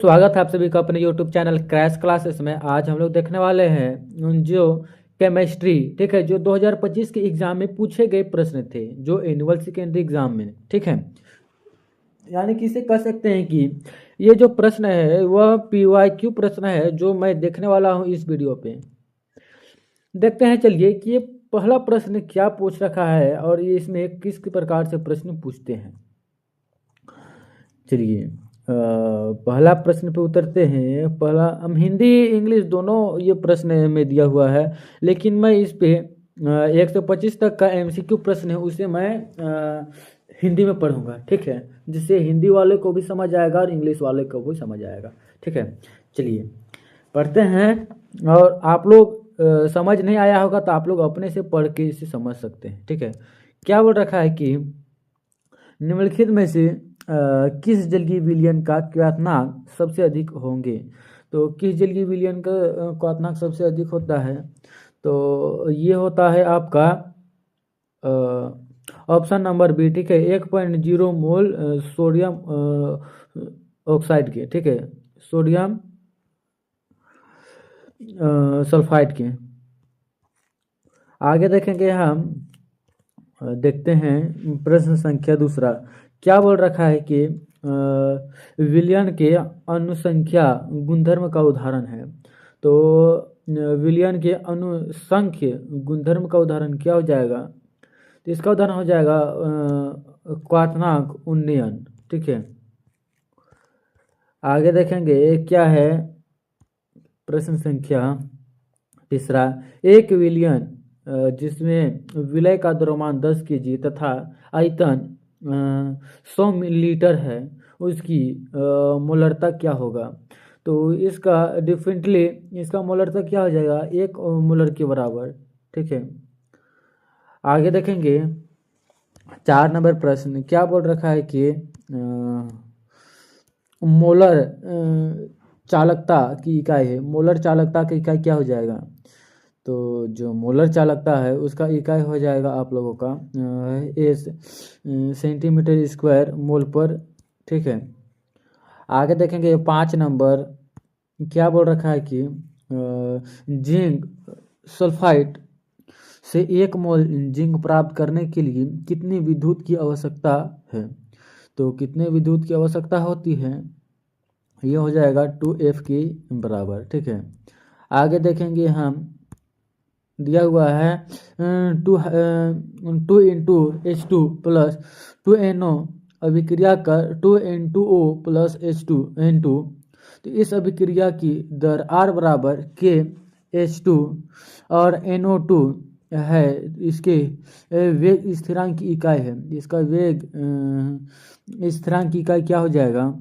स्वागत है आप सभी का अपने YouTube चैनल क्रैश क्लासेस में। आज हम लोग देखने वाले हैं जो केमिस्ट्री, ठीक है, जो 2025 के एग्जाम में पूछे गए प्रश्न थे, जो एनुअल सेकेंडरी एग्जाम में, ठीक है। यानी कि इसे कह सकते हैं कि ये जो प्रश्न है वह PYQ प्रश्न है, जो मैं देखने वाला हूँ इस वीडियो पे। देखते हैं चलिए कि ये पहला प्रश्न क्या पूछ रखा है और ये इसमें किस प्रकार से प्रश्न पूछते हैं। चलिए पहला प्रश्न पे उतरते हैं। पहला हम हिंदी इंग्लिश दोनों ये प्रश्न में दिया हुआ है, लेकिन मैं इस पे 125 तक का MCQ प्रश्न है उसे मैं हिंदी में पढ़ूंगा, ठीक है, जिससे हिंदी वाले को भी समझ आएगा और इंग्लिश वाले को भी समझ आएगा, ठीक है। चलिए पढ़ते हैं। और आप लोग समझ नहीं आया होगा तो आप लोग अपने से पढ़ के इसे समझ सकते हैं, ठीक है। क्या बोल रखा है कि निम्नलिखित में से किस जलीय विलयन का क्वथनांक सबसे अधिक होंगे। तो किस जलीय विलयन का क्वथनांक सबसे अधिक होता है, तो ये होता है आपका ऑप्शन नंबर बी, ठीक है, 1.0 मोल सोडियम ऑक्साइड के, ठीक है, सोडियम सल्फाइड के। आगे देखेंगे हम, देखते हैं प्रश्न संख्या दूसरा। क्या बोल रखा है कि विलयन के अनुसंख्या गुणधर्म का उदाहरण है। तो विलयन के अनुसंख्य गुणधर्म का उदाहरण क्या हो जाएगा, तो इसका उदाहरण हो जाएगा क्वथनांक उन्नयन, ठीक है। आगे देखेंगे क्या है प्रश्न संख्या तीसरा। एक विलयन जिसमें विलय का द्रव्यमान 10 kg तथा आयतन 100 मिलीलीटर है, उसकी मोलरता क्या होगा। तो इसका डिफरेंटली इसका मोलरता क्या हो जाएगा, 1 मोलर के बराबर, ठीक है। आगे देखेंगे 4 नंबर प्रश्न। क्या बोल रखा है कि मोलर चालकता की इकाई है। मोलर चालकता की इकाई क्या हो जाएगा, तो जो मोलर चालकता है उसका इकाई हो जाएगा आप लोगों का एस सेंटीमीटर स्क्वायर मोल पर, ठीक है। आगे देखेंगे 5 नंबर। क्या बोल रखा है कि जिंक सल्फाइड से 1 मोल जिंक प्राप्त करने के लिए कितनी विद्युत की आवश्यकता है। तो कितने विद्युत की आवश्यकता होती है, ये हो जाएगा 2F के बराबर, ठीक है। आगे देखेंगे हम, दिया हुआ है 2 प्लस 2NO अभिक्रिया कर 2N2O प्लस H2N2। तो इस अभिक्रिया की दर R बराबर K H2 और NO2 है। इसके वेग स्थिरांक की इकाई है। इसका वेग स्थिरांक की इकाई क्या हो जाएगा,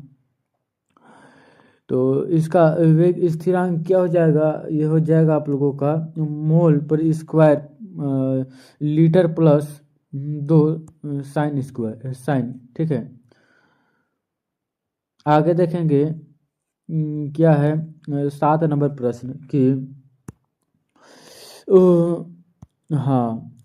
तो इसका वेग स्थिरांक क्या हो जाएगा, ये हो जाएगा आप लोगों का मोल पर square litre plus 2 sine square sine, ठीक है। आगे देखेंगे क्या है 7 नंबर प्रश्न कि हाँ,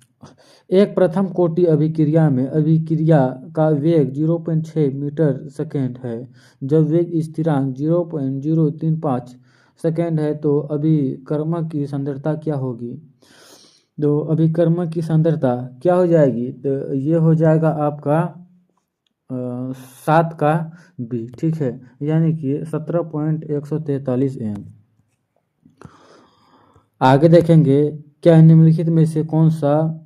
एक प्रथम कोटि अभिक्रिया में अभिक्रिया का वेग 0.6 मीटर सेकेंड है। जब वेग स्थिरांक 0.035 सेकेंड है तो अभिकर्मक की सांद्रता क्या होगी। तो अभिकर्मक की सांद्रता क्या हो जाएगी, तो ये हो जाएगा आपका 7 का बी, ठीक है, यानी कि 17.143 एम। आगे देखेंगे क्या निम्नलिखित में से कौन सा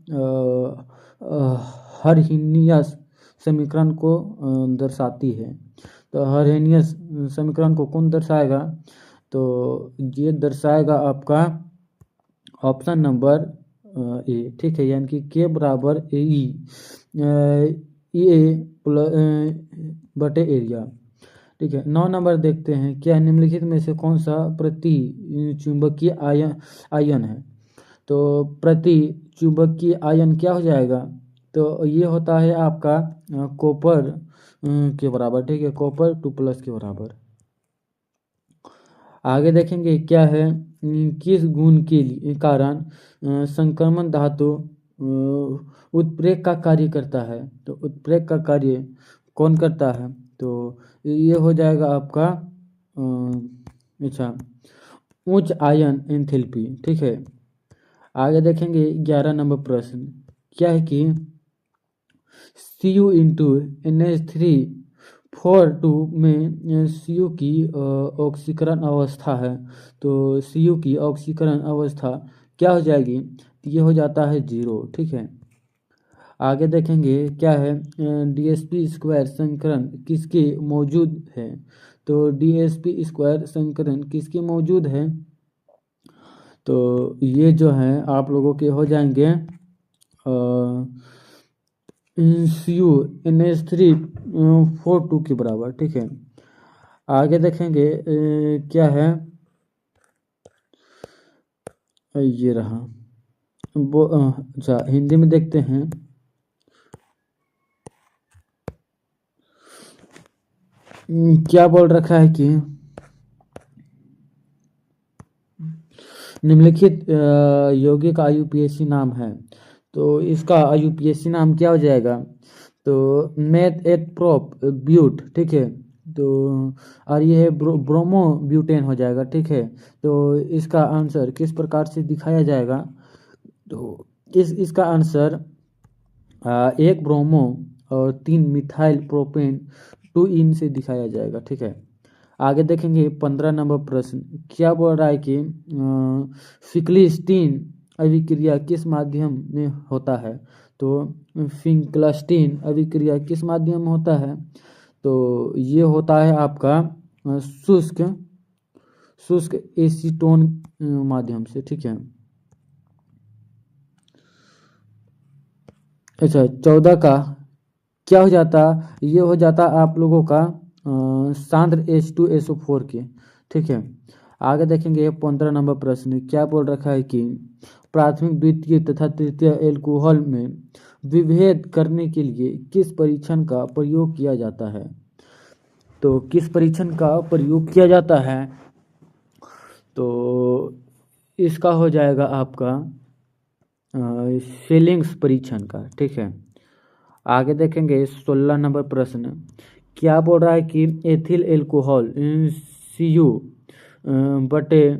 हरहिनियस समीकरण को दर्शाती है। तो हरहिनियस समीकरण को कौन दर्शाएगा, तो ये दर्शाएगा आपका ऑप्शन नंबर ए, ठीक है, यानी कि के बराबर ए ई बटे एरिया, ठीक है। 9 नंबर देखते हैं। क्या निम्नलिखित में से कौन सा प्रति चुंबकीय आयन है। तो प्रति चुंबकीय आयन क्या हो जाएगा, तो ये होता है आपका कॉपर के बराबर, ठीक है, कॉपर 2+ के बराबर। आगे देखेंगे क्या है किस गुण के कारण संक्रमण धातु उत्प्रेरक का कार्य करता है। तो उत्प्रेरक का कार्य कौन करता है, तो ये हो जाएगा आपका अच्छा, उच्च आयन एंथैल्पी, ठीक है। आगे देखेंगे 11 नंबर प्रश्न, क्या है कि Cu into NH3 4 2 में Cu की ऑक्सीकरण अवस्था है, तो Cu की ऑक्सीकरण अवस्था क्या हो जाएगी? ये हो जाता है 0, ठीक है। आगे देखेंगे क्या है, DsP स्क्वायर संकरण किसके मौजूद है? तो DsP स्क्वायर संकरण किसके मौजूद है? तो ये जो है आप लोगों के हो जाएंगे Cu NH3 4 2 के बराबर, ठीक है। आगे देखेंगे क्या है, ये रहा वो, अच्छा हिंदी में देखते हैं। क्या बोल रखा है कि निम्नलिखित यौगिक का IUPAC नाम है, तो इसका IUPAC नाम क्या हो जाएगा? तो मेथ एथ प्रोप ब्यूट, ठीक है। तो और ये है ब्रोमो ब्यूटेन हो जाएगा, ठीक है। तो इसका आंसर किस प्रकार से दिखाया जाएगा? तो इसका आंसर 1 ब्रोमो और 3 मिथाइल प्रोपेन 2 इन से दिखाया जाएगा, ठीक है। आगे देखेंगे 15 नंबर प्रश्न, क्या बोल रहा है कि फिक्लिस्टीन अभिक्रिया किस माध्यम में होता है? तो फिंक्लस्टीन अभिक्रिया किस माध्यम में होता है? तो ये होता है आपका शुष्क शुष्क एसीटोन माध्यम से, ठीक है। अच्छा 14 का क्या हो जाता? ये हो जाता आप लोगों का सांद्र H2SO4 के, ठीक है। आगे देखेंगे 15 नंबर प्रश्न, क्या बोल रखा है कि प्राथमिक द्वितीय तथा तृतीय एल्कोहल में विभेद करने के लिए किस परीक्षण का प्रयोग किया जाता है? तो किस परीक्षण का प्रयोग किया जाता है? तो इसका हो जाएगा आपका शेलिंग्स परीक्षण का, ठीक है। आगे देखेंगे 16 नंबर प्रश्न, क्या बोल रहा है कि एथिल एल्कोहल Cu बटे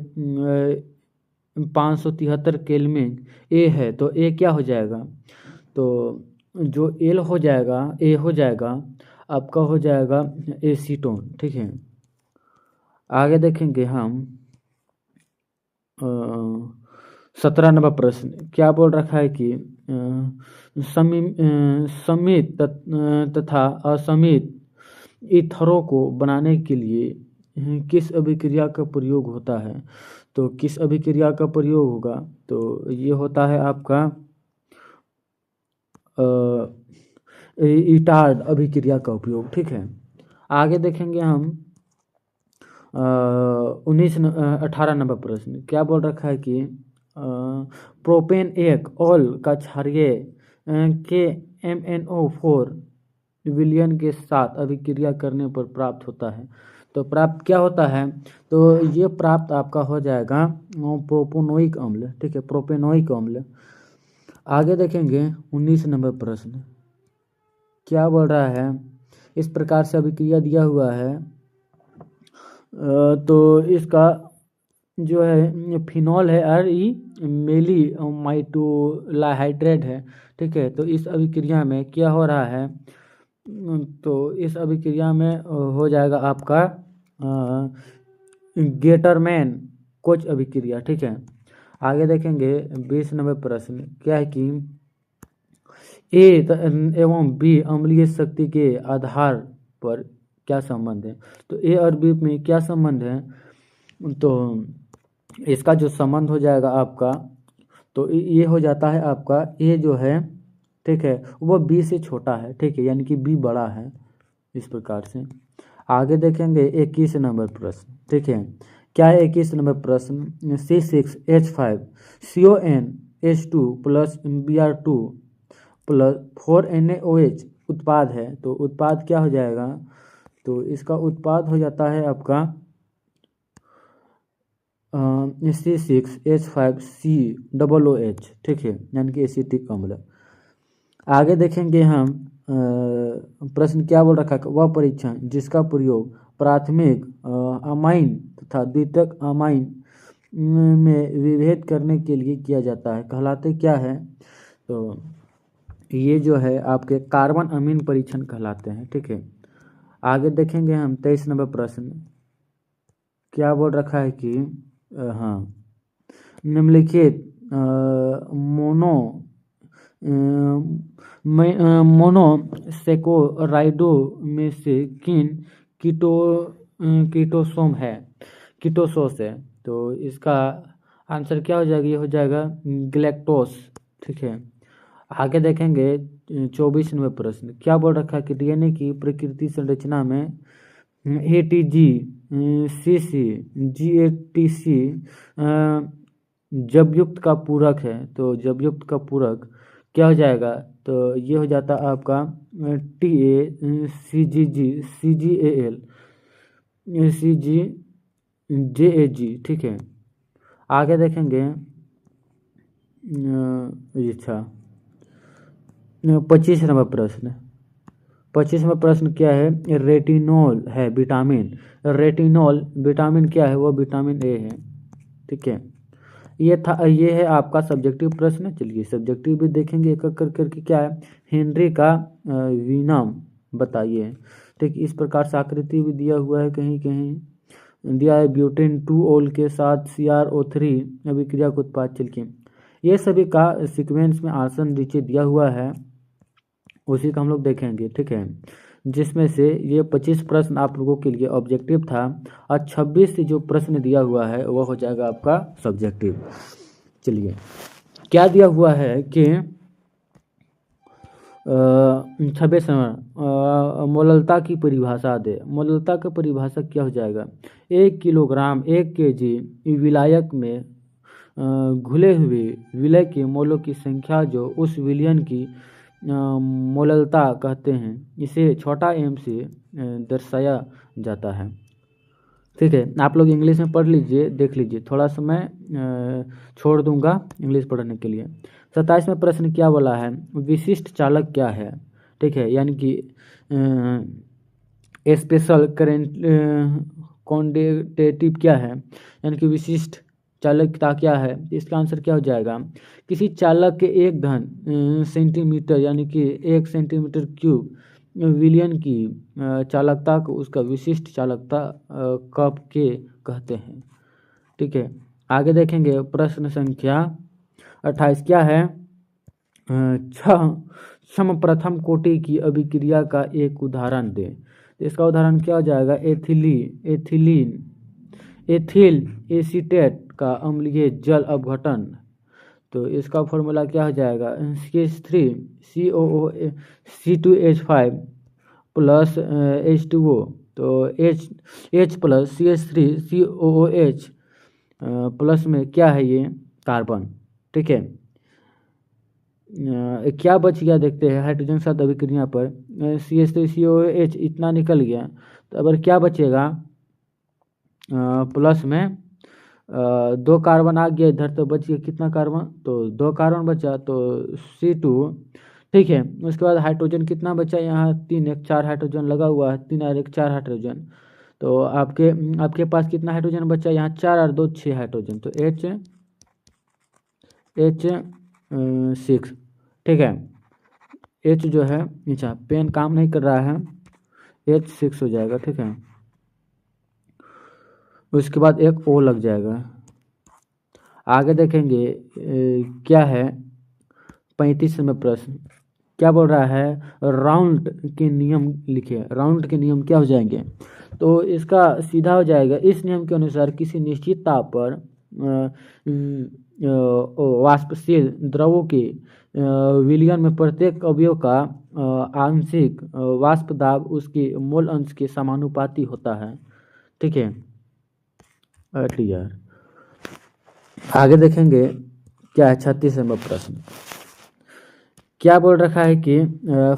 573 केल्विन ए है, तो ए क्या हो जाएगा? तो जो एल हो जाएगा, ए हो जाएगा आपका हो जाएगा एसीटोन, ठीक है। आगे देखेंगे हम 17 नंबर प्रश्न, क्या बोल रखा है कि समित तथा असमित ईथरों को बनाने के लिए किस अभिक्रिया का प्रयोग होता है? तो किस अभिक्रिया का प्रयोग होगा? तो ये होता है आपका इटार्ड अभिक्रिया का उपयोग, ठीक है। आगे देखेंगे हम 18 नंबर प्रश्न, क्या बोल रखा है कि प्रोपेन एक ऑल का क्षारीय के MnO4 विलयन के साथ अभिक्रिया करने पर प्राप्त होता है, तो प्राप्त क्या होता है? तो ये प्राप्त आपका हो जाएगा प्रोपेनोइक अम्ल, ठीक है, प्रोपेनोइक अम्ल। आगे देखेंगे 19 नंबर प्रश्न, क्या बोल रहा है? इस प्रकार से अभिक्रिया दिया हुआ है, तो इसका जो है फिनॉल है मेलीमाइटोलाहाइड्रेट है, ठीक है। तो इस अभिक्रिया में क्या हो रहा है? तो इस अभिक्रिया में हो जाएगा आपका गेटरमैन कोच अभिक्रिया, ठीक है। आगे देखेंगे 20 नंबर प्रश्न, क्या है कि ए एवं बी अम्लीय शक्ति के आधार पर क्या संबंध है? तो ए और बी में क्या संबंध है? तो इसका जो संबंध हो जाएगा आपका, तो ये हो जाता है आपका ए जो है, ठीक है, वो बी से छोटा है, ठीक है, यानी कि बी बड़ा है, इस प्रकार से। आगे देखेंगे 21 नंबर प्रश्न, ठीक है। क्या है 21 नंबर प्रश्न? C6H5 CONH2 plus Br2 plus 4NaOH उत्पाद है, तो उत्पाद क्या हो जाएगा? तो इसका उत्पाद हो जाता है आपका C6H5COOH, ठीक है, यानी कि एसिटिक अम्ल। आगे देखेंगे हम प्रश्न क्या बोल रखा है, वह परीक्षण जिसका प्रयोग प्राथमिक अमाइन तथा द्वितीयक अमाइन में विभेद करने के लिए किया जाता है, कहलाते क्या है? तो ये जो है आपके कार्बन अमीन परीक्षण कहलाते हैं। ठीक है, आगे देखेंगे हम 23 नंबर प्रश्न। क्या बोल रखा है कि हाँ, निम्नलिखित मोनोसेकोराइडो में से किन कीटोसोम है कीटोसोस है? तो इसका आंसर क्या हो जाएगा? ये हो जाएगा ग्लैक्टोस। ठीक है, आगे देखेंगे 24 नंबर प्रश्न। क्या बोल रखा है कि डीएनए की प्रकृति संरचना में एटीजी, सीसी, जीएटीसी जबयुक्त का पूरक है। तो जबयुक्त का पूरक क्या हो जाएगा? तो ये हो जाता है आपका TA, CGG, CGAL, CGJAG। ठीक है, आगे देखेंगे अच्छा 25 नंबर प्रश्न। 25वां प्रश्न क्या है? रेटिनॉल है विटामिन। रेटिनॉल विटामिन क्या है? वो विटामिन ए है। ठीक है, ये है आपका सब्जेक्टिव प्रश्न। चलिए सब्जेक्टिव भी देखेंगे एक एक करके। क्या है? हेनरी का विनम बताइए। ठीक, इस प्रकार से आकृति भी दिया हुआ है, कहीं कहीं दिया है ब्यूटेन 2 ओल के साथ CrO3 अभिक्रिया का उत्पाद। चलिए ये सभी का सीक्वेंस में आंसर नीचे दिया हुआ है, उसी का हम लोग देखेंगे। ठीक है, जिसमें से ये 25 प्रश्न आप लोगों के लिए ऑब्जेक्टिव था और 26 से जो प्रश्न दिया हुआ है वो हो जाएगा आपका सब्जेक्टिव। चलिए क्या दिया हुआ है कि 26 मोललता की परिभाषा दे। मोललता की परिभाषा क्या हो जाएगा? 1 किलोग्राम 1 kg विलायक में घुले हुए विलय के मोलों की संख्या जो उस विलयन की मोललता कहते हैं, इसे छोटा m से दर्शाया जाता है। ठीक है, आप लोग इंग्लिश में पढ़ लीजिए, देख लीजिए, थोड़ा सा मैं छोड़ दूंगा इंग्लिश पढ़ने के लिए। 27वां प्रश्न क्या बोला है? विशिष्ट चालक क्या है? ठीक है, यानी कि स्पेशल करेंट क्वांटिटेटिव क्या है, यानी कि विशिष्ट चालकता क्या है? इसका आंसर क्या हो जाएगा? किसी चालक के 1 घन सेंटीमीटर यानी कि 1 सेंटीमीटर क्यूब विलियन की चालकता को उसका विशिष्ट चालकता कप के कहते हैं। ठीक है, आगे देखेंगे प्रश्न संख्या 28। क्या है? समप्रथम कोटि की अभिक्रिया का एक उदाहरण दे। इसका उदाहरण क्या हो जाएगा? एथिल एसीटेट का अम्लीय जल अपघटन। तो इसका फॉर्मूला क्या हो जाएगा? CH3 C2H5 plus H2O। तो H plus CH3 COOH plus में क्या है? ये कार्बन। ठीक है, क्या बच गया देखते हैं। हाइड्रोजन के साथ अभिक्रिया पर CH3 COOH इतना निकल गया, तो अब क्या बचेगा? प्लस में 2 कार्बन आ गया इधर, तो बच गया कितना कार्बन? तो 2 कार्बन बचा, तो C2। ठीक है, उसके बाद हाइड्रोजन कितना बचा? यहाँ 3 1 4 हाइड्रोजन लगा हुआ है, 3 और 1 4 हाइड्रोजन। तो आपके पास कितना हाइड्रोजन बचा? यहाँ 4 और 2 6 हाइड्रोजन, तो H6। ठीक है, H जो है, अच्छा पेन काम नहीं कर रहा है, H6 हो जाएगा। ठीक है, उसके बाद एक O लग जाएगा। आगे देखेंगे क्या है 35 में प्रश्न। क्या बोल रहा है? राउंड के नियम लिखिए। राउंड के नियम क्या हो जाएंगे? तो इसका सीधा हो जाएगा, इस नियम के अनुसार किसी निश्चित ताप पर वाष्पशील द्रवों के विलयन में प्रत्येक अवयव का आंशिक वाष्प दाब उसके मोल अंश के समानुपाती होता है। ठीक है, क्लियर। आगे देखेंगे क्या है 36वां प्रश्न। क्या बोल रखा है कि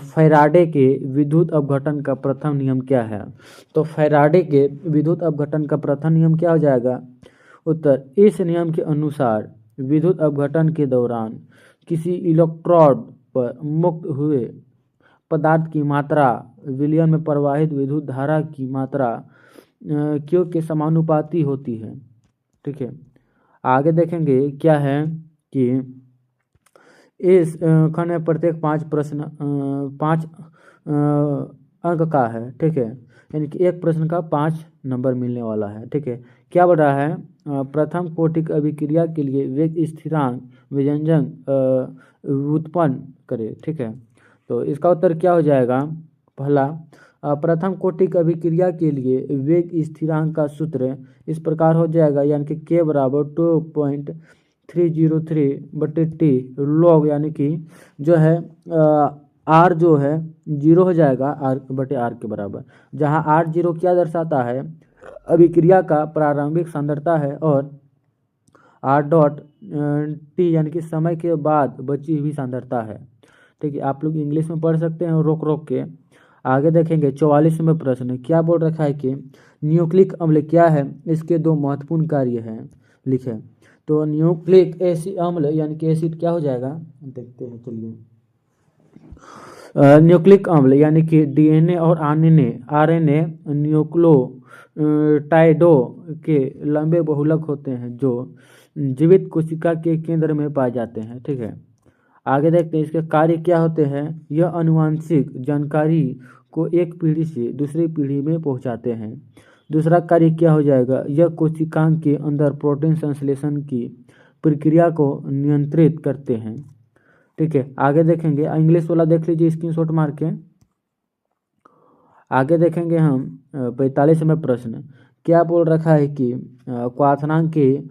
फैराडे के विद्युत अपघटन का प्रथम नियम क्या है? तो फैराडे के विद्युत अपघटन का प्रथम नियम क्या हो जाएगा? उत्तर, इस नियम के अनुसार विद्युत अपघटन के दौरान किसी इलेक्ट्रोड पर मुक्त हुए पदार्थ की मात्रा विलयन में प्रवाहित विद्युत धारा की मात्रा क्यों के समानुपाती होती है। ठीक है, आगे देखेंगे क्या है कि इस खंड में प्रत्येक 5 प्रश्न 5 अंक का है। ठीक है, यानी कि एक प्रश्न का 5 नंबर मिलने वाला है। ठीक है, क्या बढ़ रहा है, प्रथम कोटि की अभिक्रिया के लिए वेग स्थिरांक व्यंजन उत्पन्न करे। ठीक है, तो इसका उत्तर क्या हो जाएगा, पहला प्रथम कोटि की अभिक्रिया के लिए वेग स्थिरांक का सूत्र इस प्रकार हो जाएगा, यानी कि k बराबर 2.303/t log, यानी कि जो है r जो है 0 हो जाएगा r/r के बराबर, जहाँ r0 क्या दर्शाता है, अभिक्रिया का प्रारंभिक सांद्रता है, और r डॉट t यानी कि समय के बाद बची हुई सांद्रता है। ठीक है, आप लोग इंग्लिश में पढ़ सकते हैं रोक रोक के। आगे देखेंगे 44वें प्रश्न, क्या बोल रखा है कि न्यूक्लिक अम्ल क्या है, इसके 2 महत्वपूर्ण कार्य हैं, लिखे। तो न्यूक्लिक एसिड अम्ल यानी कि एसिड क्या हो जाएगा, देखते हैं चलिए। न्यूक्लिक अम्ल यानी कि डीएनए और आरएनए न्यूक्लियोटाइडों के लंबे बहुलक होते हैं जो जीवित कोशिका के केंद्र में पाए जाते हैं। ठीक है, आगे देखते हैं इसके कार्य क्या होते हैं। यह आनुवंशिक जानकारी को एक पीढ़ी से दूसरी पीढ़ी में पहुंचाते हैं। दूसरा कार्य क्या हो जाएगा, यह कोशिकांग के अंदर प्रोटीन संश्लेषण की प्रक्रिया को नियंत्रित करते हैं। ठीक है, आगे देखेंगे, इंग्लिश वाला देख लीजिए स्क्रीनशॉट मार के। आगे देखेंगे हम 45वें प्रश्न, क्या बोल रखा है कि क्वाथनांक के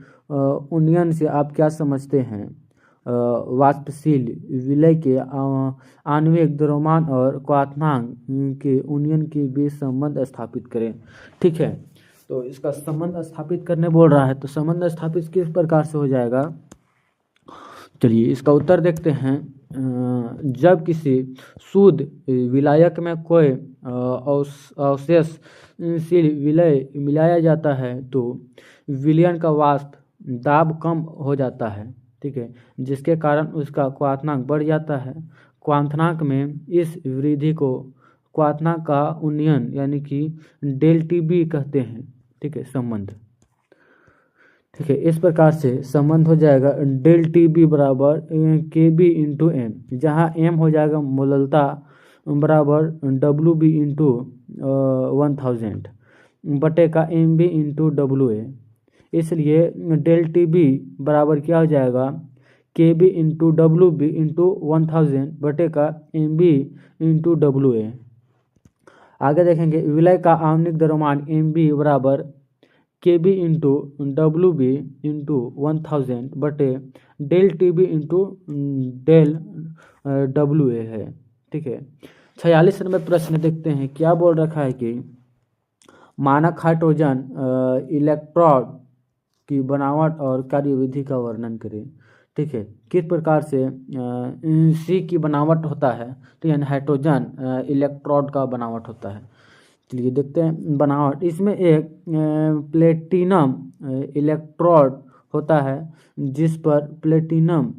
उन्नयन से आप क्या समझते हैं, वाष्पशील विलय के आणविक द्रव्यमान और क्वाथनांक के उन्नयन के बीच संबंध स्थापित करें। ठीक है, तो इसका संबंध स्थापित करने बोल रहा है, तो संबंध स्थापित किस प्रकार से हो जाएगा, चलिए इसका उत्तर देखते हैं। जब किसी शुद्ध विलायक में कोई अवशेषशील विलय मिलाया जाता है तो विलयन का वाष्प दाब कम हो जाता है। ठीक है, जिसके कारण उसका क्वाथनांक बढ़ जाता है। क्वाथनांक में इस वृद्धि को क्वाथनांक का उन्नयन यानी कि डेल-टी-बी कहते हैं। ठीक है, संबंध। ठीक है, इस प्रकार से संबंध हो जाएगा डेल-टी-बी बराबर के-बी इंटू एम, जहाँ एम हो जाएगा मोललता बराबर डब्ल्यू-बी इंटू 1000 बटे का एम-बी इंटू डब्ल्यू-ए। इसलिए डेल-टी-बी बराबर क्या हो जाएगा, के-बी इंटू डब्ल्यू-बी इंटू 1000 बटे का एम-बी इंटू डब्ल्यू-ए। आगे देखेंगे, विलय का आणविक द्रव्यमान एम-बी बराबर के-बी इंटू डब्ल्यू-बी इंटू 1000 बटे डेल-टी-बी इंटू डेल डब्ल्यू-ए है। ठीक है, 46वें प्रश्न देखते हैं, क्या बोल रखा है कि मानक हाइड्रोजन इलेक्ट्रोड की बनावट और कार्यविधि का वर्णन करें। ठीक है, किस प्रकार से सी की बनावट होता है, तो यानी हाइड्रोजन इलेक्ट्रोड का बनावट होता है। चलिए देखते हैं बनावट। इसमें एक प्लेटिनम इलेक्ट्रोड होता है जिस पर प्लेटिनम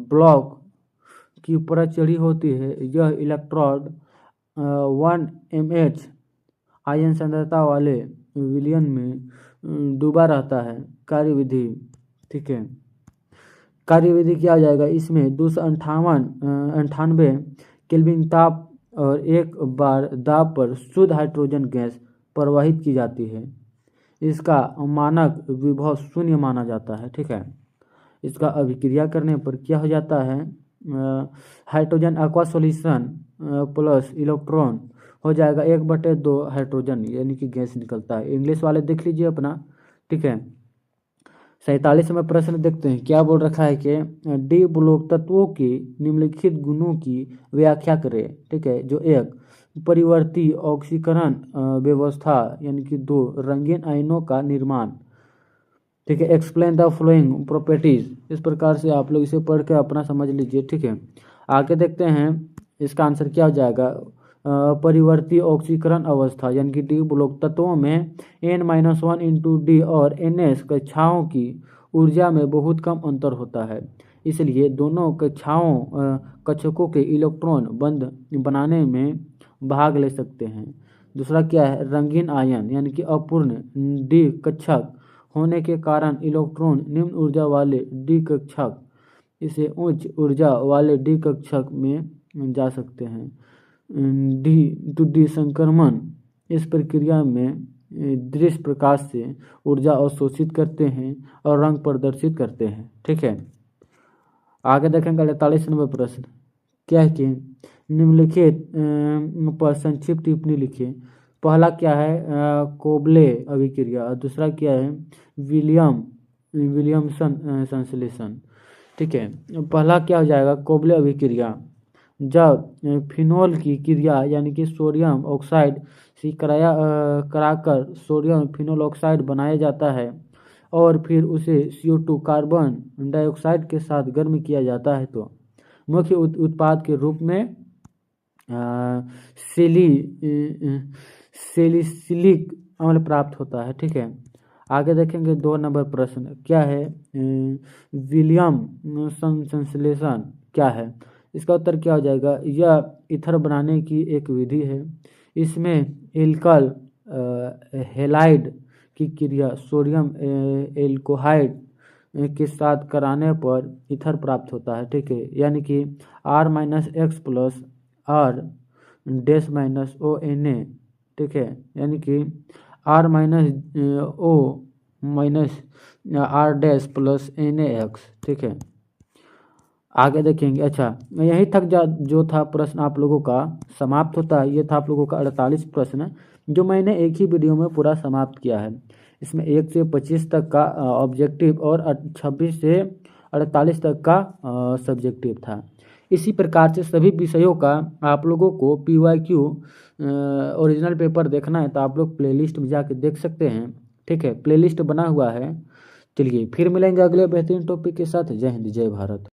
ब्लॉक की परत चढ़ी होती है। यह इलेक्ट्रोड 1 mH आयन सांद्रता वाले विलयन में डूबा रहता है। कार्यविधि, ठीक है, कार्यविधि क्या हो जाएगा, इसमें 298 केल्विन ताप और एक बार दाब पर शुद्ध हाइड्रोजन गैस प्रवाहित की जाती है। इसका मानक विभव 0 माना जाता है। ठीक है, इसका अभिक्रिया करने पर क्या हो जाता है, hydrogen aqua solution plus electron हो जाएगा 1/2 हाइड्रोजन यानी कि गैस निकलता है। इंग्लिश वाले देख लीजिए अपना। ठीक है, 47वें प्रश्न देखते हैं, क्या बोल रखा है कि डी ब्लॉक तत्वों के निम्नलिखित गुणों की व्याख्या करें। ठीक है, जो एक परिवर्ती ऑक्सीकरण व्यवस्था यानी कि 2 रंगीन आयनों का निर्माण। ठीक है, एक्सप्लेन द फॉलोइंग प्रॉपर्टीज, इस प्रकार से आप लोग इसे पढ़ के अपना समझ लीजिए। ठीक है, आगे देखते हैं इसका आंसर क्या हो जाएगा, परिवर्ती ऑक्सीकरण अवस्था यानी कि डी ब्लॉक तत्वों में n-1 इंटू डी और ns कक्षाओं की ऊर्जा में बहुत कम अंतर होता है। इसलिए दोनों कक्षकों के इलेक्ट्रॉन बंध बनाने में भाग ले सकते हैं। दूसरा क्या है, रंगीन आयन यानी कि अपूर्ण डी कक्षक होने के कारण इलेक्ट्रॉन निम्न ऊर्जा वाले डी कक्षक इसे उच्च ऊर्जा वाले डी कक्षक में जा सकते हैं। डी संक्रमण इस प्रक्रिया में दृश्य प्रकाश से ऊर्जा अवशोषित करते हैं और रंग प्रदर्शित करते हैं। ठीक है, आगे देखेंगे 48 नंबर प्रश्न क्या है कि निम्नलिखित पर संक्षिप्त टिप्पणी लिखिए। पहला क्या है, कोबले अभिक्रिया, और दूसरा क्या है, विलियमसन संश्लेषण। ठीक है, पहला क्या हो जाएगा, कोबले अभिक्रिया। जब फिनोल की क्रिया यानी कि सोडियम ऑक्साइड से कराकर सोडियम फिनोल ऑक्साइड बनाया जाता है और फिर उसे CO2 कार्बन डाइऑक्साइड के साथ गर्म किया जाता है तो मुख्य उत्पाद के रूप में सैलिसिलिक अम्ल प्राप्त होता है। ठीक है, आगे देखेंगे 2 नंबर प्रश्न क्या है, विलियम संश्लेषण क्या है। इसका उत्तर क्या हो जाएगा, यह ईथर बनाने की एक विधि है। इसमें एल्कल हैलाइड की क्रिया सोडियम एल्कोहाइड के साथ कराने पर ईथर प्राप्त होता है। ठीक है, यानी कि R-X plus R dash minus ONA। ठीक है, यानी कि R-O minus R dash plus NaX। ठीक है, आगे देखेंगे। अच्छा, यहीं तक जो था प्रश्न आप लोगों का समाप्त होता है। ये था आप लोगों का 48 प्रश्न जो मैंने एक ही वीडियो में पूरा समाप्त किया है। इसमें 1 से 25 तक का ऑब्जेक्टिव और 26 से 48 तक का सब्जेक्टिव था। इसी प्रकार से सभी विषयों का आप लोगों को PYQ ओरिजिनल पेपर देखना है तो आप लोग प्लेलिस्ट में जाके देख सकते हैं। ठीक है, प्लेलिस्ट बना हुआ है। चलिए फिर मिलेंगे अगले बेहतरीन टॉपिक के साथ। जय हिंद, जय भारत।